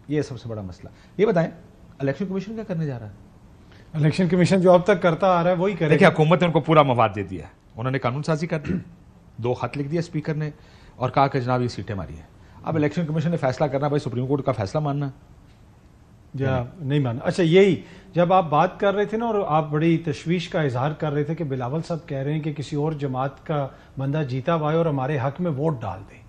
یہ سب سے بڑا مسئلہ. یہ بتائیں الیکشن کمیشن کیا کرنے جا رہا ہے؟ الیکشن کمیشن جو اب تک کرتا آ رہا ہے وہی کرے. دیکھیں حکومت نے ان کو پورا مواد دے دیا ہے, انہوں نے قانون سازی کر دی, 2 خط لکھ دیا اسپیکر نے اور کہا کہ جناب یہ سیٹیں ہماری ہیں. اب الیکشن کمیشن نے فیصلہ کرنا, بھائی سپریم کورٹ کا فیصلہ ماننا یا نہیں مانا. اچھا یہی جب آپ بات کر رہے تھے نا اور آپ بڑی تشویش کا اظہار کر رہے تھے کہ بلاول صاحب کہہ رہے ہیں کہ کسی اور جماعت کا بندہ جیتا ہوا ہے اور ہمارے حق میں ووٹ ڈال دیں,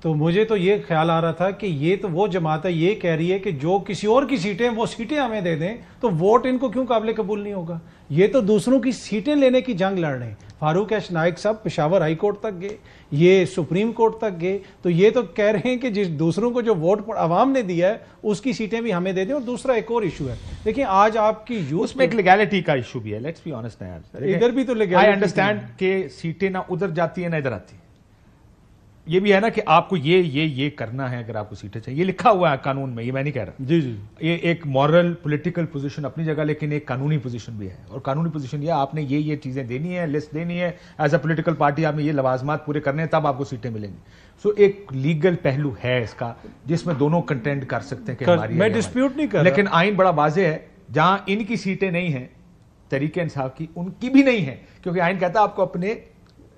تو مجھے تو یہ خیال آ رہا تھا کہ یہ تو وہ جماعت ہے یہ کہہ رہی ہے کہ جو کسی اور کی سیٹیں وہ سیٹیں ہمیں دے دیں, تو ووٹ ان کو کیوں قابل قبول نہیں ہوگا؟ یہ تو دوسروں کی سیٹیں لینے کی جنگ لڑ رہے ہیں. فاروق ایش نائک صاحب پشاور ہائی کورٹ تک گئے, یہ سپریم کورٹ تک گئے, تو یہ تو کہہ رہے ہیں کہ جس دوسروں کو جو ووٹ عوام نے دیا ہے اس کی سیٹیں بھی ہمیں دے دیں. اور دوسرا ایک اور ایشو ہے, دیکھیں آج آپ کی یوز میں ایک لیگیلٹی کا ایشو بھی ہے. لیٹس بی آنسٹ ہے, ادھر بھی تو لیگیلٹی. آئی انڈرسٹینڈ کہ سیٹیں نہ ادھر جاتی ہیں نہ ادھر آتی ہیں, یہ بھی ہے نا کہ آپ کو یہ کرنا ہے اگر آپ کو سیٹیں چاہیے, یہ لکھا ہوا ہے قانون میں, یہ میں نہیں کہہ رہا. جی جی, یہ ایک مورل پولیٹیکل پوزیشن اپنی جگہ, لیکن ایک قانونی پوزیشن بھی ہے. اور قانونی پوزیشن یہ آپ نے یہ چیزیں دینی ہے, لسٹ دینی ہے, ایز اے پولیٹیکل پارٹی آپ نے یہ لوازمات پورے کرنے ہیں, تب آپ کو سیٹیں ملیں گی. سو ایک لیگل پہلو ہے اس کا جس میں دونوں کنٹینٹ کر سکتے ہیں کہ ہماری, میں ڈسپیوٹ نہیں کر رہا, لیکن آئین بڑا واضح ہے, جہاں ان کی سیٹیں نہیں ہیں تحریک انصاف کی, ان کی بھی نہیں ہے, کیونکہ آئین کہتا ہے آپ کو اپنے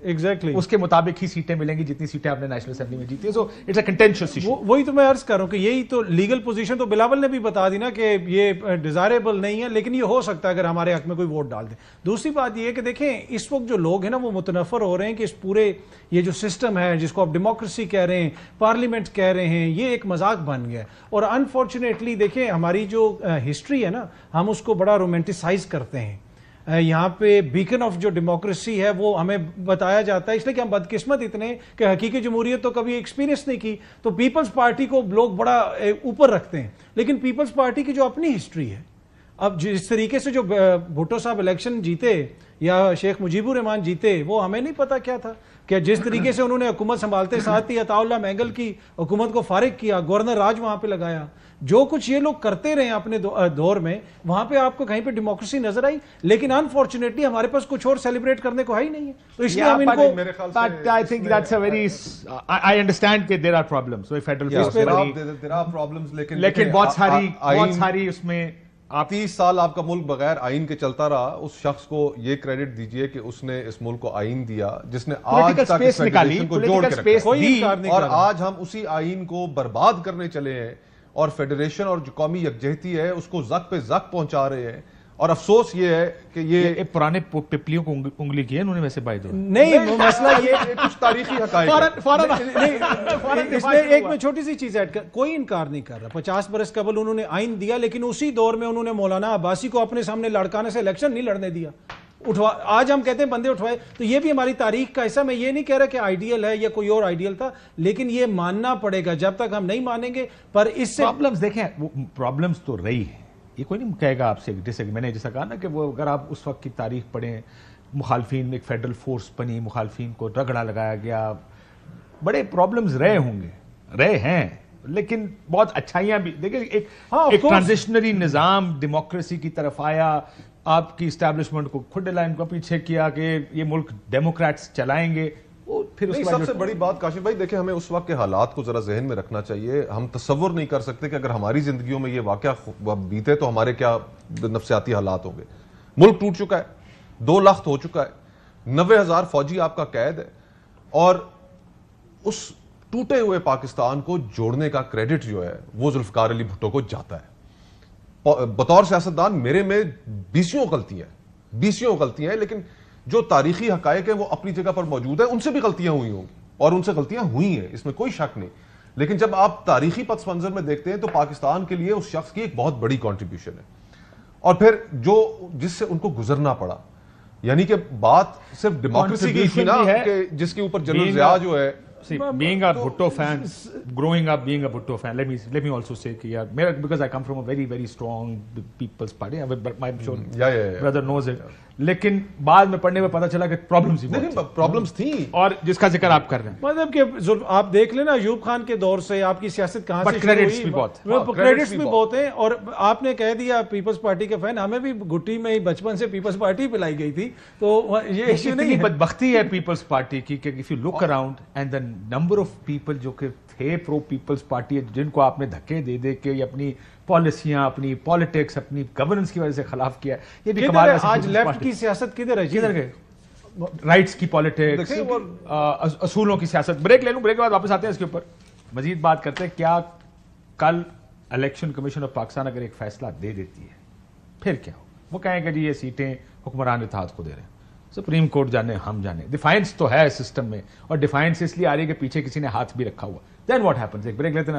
ایگزیکٹلی اس کے مطابق ہی سیٹیں ملیں گی جتنی سیٹیں آپ نے نیشنل اسمبلی میں جیتی ہیں. So it's a contentious issue. وہی تو میں عرض کر رہا ہوں کہ یہی تو لیگل پوزیشن تو بلاول نے بھی بتا دی نا کہ یہ ڈیزائریبل نہیں ہے, لیکن یہ ہو سکتا ہے اگر ہمارے حق میں کوئی ووٹ ڈال دے. دوسری بات یہ ہے کہ دیکھیں اس وقت جو لوگ ہیں نا وہ متنفر ہو رہے ہیں کہ اس پورے یہ جو سسٹم ہے جس کو آپ ڈیموکریسی کہہ رہے ہیں, پارلیمنٹ کہہ رہے ہیں, یہ ایک مذاق بن گیا ہے. اور انفارچونیٹلی دیکھیں ہماری جو ہسٹری ہے نا ہم اس کو بڑا رومانٹیسائز کرتے ہیں. یہاں پہ بیکن آف جو ڈیموکریسی ہے وہ ہمیں بتایا جاتا ہے, اس لیے کہ ہم بدقسمت اتنے کہ حقیقی جمہوریت تو کبھی ایکسپیرینس نہیں کی, تو پیپلز پارٹی کو لوگ بڑا اوپر رکھتے ہیں. لیکن پیپلز پارٹی کی جو اپنی ہسٹری ہے, اب جس طریقے سے جو بھٹو صاحب الیکشن جیتے یا شیخ مجیب الرحمان جیتے, وہ ہمیں نہیں پتا کیا تھا کہ جس طریقے سے انہوں نے حکومت سنبھالتے ساتھ ہی عطا اللہ مینگل کی حکومت کو فارغ کیا, گورنر راج وہاں پہ لگایا, جو کچھ یہ لوگ کرتے رہے اپنے دور میں, وہاں پہ آپ کو کہیں پہ ڈیموکریسی نظر آئی. لیکن انفارچونیٹلی ہمارے پاس کچھ اور سیلیبریٹ کرنے کو ہے ہی نہیں ہے, تو اس لیے ہم ان کو, but I think that's a very, I understand that there are problems. So federal there are problems, لیکن بہت ساری اس میں 30 سال آپ کا ملک بغیر آئین کے چلتا رہا. اس شخص کو یہ کریڈٹ دیجئے کہ اس نے اس ملک کو آئین دیا جس نے آج تک اس فیڈریشن کو جوڑ کے رکھا, اور آج ہم اسی آئین کو برباد کرنے چلے ہیں اور فیڈریشن اور جو قومی یکجہتی ہے اس کو زق پہ زق پہنچا رہے ہیں. اور افسوس یہ ہے کہ یہ پرانے پپلیوں کو انگلی کی ہے انہوں نے ویسے بائی دو نہیں, مسئلہ یہ کچھ تاریخی حقائق اس میں ایک میں چھوٹی سی چیز ایڈ کر, کوئی انکار نہیں کر رہا 50 برس قبل انہوں نے آئین دیا, لیکن اسی دور میں انہوں نے مولانا عباسی کو اپنے سامنے لڑکانے سے الیکشن نہیں لڑنے دیا. آج ہم کہتے ہیں بندے اٹھوائے, تو یہ بھی ہماری تاریخ کا حصہ. میں یہ نہیں کہہ رہا کہ آئیڈیل ہے یا کوئی اور آئیڈیل تھا, لیکن یہ ماننا پڑے گا. جب تک ہم نہیں مانیں گے, پر اس سے پرابلمز دیکھیں, پرابلمز تو رہی ہے, یہ کوئی نہیں کہے گا آپ سے میں نے جیسا کہا نا کہ وہ اگر آپ اس وقت کی تاریخ پڑھیں, مخالفین ایک فیڈرل فورس بنی, مخالفین کو رگڑا لگایا گیا, بڑے پرابلمز رہے ہوں گے, رہے ہیں, لیکن بہت اچھائیاں بھی دیکھیں. ایک ٹرانزیشنری نظام ڈیموکریسی کی طرف آیا, آپ کی اسٹیبلشمنٹ کو کھڈے لائن کو پیچھے کیا کہ یہ ملک ڈیموکریٹس چلائیں گے. پھر سب سے بڑی بات کاشف بھائی دیکھیں, ہمیں اس وقت کے حالات کو ذرا ذہن میں رکھنا چاہیے. ہم تصور نہیں کر سکتے کہ اگر ہماری زندگیوں میں یہ واقعہ بیتے تو ہمارے کیا نفسیاتی حالات ہوں گے. ملک ٹوٹ چکا ہے, 2 لاکھ ہو چکا ہے, 90,000 فوجی آپ کا قید ہے, اور اس ٹوٹے ہوئے پاکستان کو جوڑنے کا کریڈٹ جو ہے وہ ذوالفقار علی بھٹو کو جاتا ہے. بطور سیاستدان میرے میں 20 غلطیاں ہیں, لیکن جو تاریخی حقائق ہیں وہ اپنی جگہ پر موجود ہیں. ان سے بھی غلطیاں ہوئی ہوں گی اور ان سے غلطیاں ہوئی ہیں, اس میں کوئی شک نہیں. لیکن جب آپ تاریخی پس منظر میں دیکھتے ہیں تو پاکستان کے لیے اس شخص کی ایک بہت بڑی کنٹریبیوشن ہے. اور پھر جس سے ان کو گزرنا پڑا, یعنی کہ بات صرف ڈیموکریسی کی تھی نا, کہ جس کے اوپر جنرل ضیاء جو ہے, being a Bhutto fan, growing up being a Bhutto fan, let me also say because I come from a very very strong people's party, I'm sure brother knows it. لیکن بعد میں پڑھنے میں پتا چلا کہ پرابلمز ہی لیکن پرابلمز تھیں اور جس کا ذکر آپ کر رہے ہیں مطلب کہ آپ دیکھ لینا ایوب خان کے دور سے آپ کی سیاست کہاں سے کریڈٹس بھی بہت کریڈٹس بھی بہت ہیں. اور آپ نے کہہ دیا پیپلز پارٹی کے فین, ہمیں بھی گٹی میں ہی بچپن سے پیپلز پارٹی پلائی گئی تھی, تو یہ ایشو نہیں ہے. بدبختی ہے پیپلز پارٹی کی کہ if you look around and the number of people جو کہ تھے پرو پیپلز پارٹی, جن کو آپ نے دھکے دے دے کے اپنی پالیسیاں, اپنی پالیٹکس, اپنی گورننس کی وجہ سے خلاف کیا, یہ بھی کمال ہے. آج لیفٹ کی سیاست کدھر ہے؟ کدھر گئے؟ رائٹس کی پالیٹکس, اصولوں کی سیاست. بریک لے لوں, بریک کے بعد واپس آتے ہیں اس کے اوپر مزید بات کرتے ہیں. کیا کل الیکشن کمیشن آف پاکستان اگر ایک فیصلہ دے دیتی ہے پھر کیا ہو؟ وہ کہیں کہ جی یہ سیٹیں حکمران اتحاد کو دے رہے ہیں, سپریم کورٹ جانے ہم جانے. ڈیفائنس تو ہے سسٹم میں, اور ڈیفائنس اس لیے آ رہی ہے کہ پیچھے کسی نے ہاتھ بھی رکھا ہوا. دین واٹ ہیپنس؟ ایک بریک لیتے ہیں.